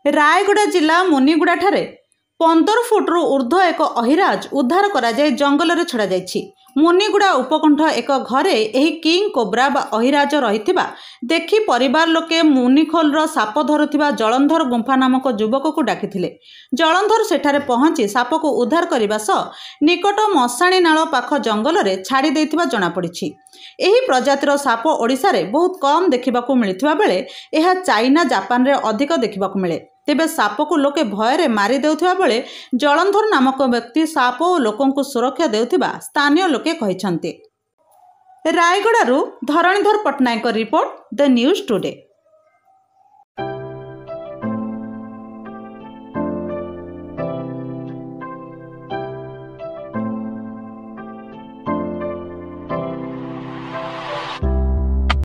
रायगड़ा जिला मुनिगुड़ा ठारे 15 फुट्रु ऊर्ध्व एक अहिराज उद्धार कराई जंगल छड़ा जाइछि। मुनिगुड़ा उपकंठ एक घरे एही किंग कोब्रा बा अहिराज रहिथिबा देखि परिवार लोके मुनिखोलर साप धरुथिबा जलंधर गुंफा नामक युवक को डाकिथिले। जलंधर सेठारे पहुंची साप को उद्धार करने सह निकट मशाणी नाल पाख जंगल रे छाड़ी देथिबा जणा पड़िछि। एही प्रजातिर साप ओडिशा रे बहुत कम देखिबाकू मिलिथिबा बेले एहा चाइना जापान रे अधिक देखिबाकू मिले। तेबे साप को लोके भୟରେ मारी देउथिबा बेले जलंधर नामक व्यक्ति साप और लोकों को सुरक्षा देउथिबा स्थानीय लोके कहिसंते। रायगड़ारू Dharanidhar Pattnaik report the news today.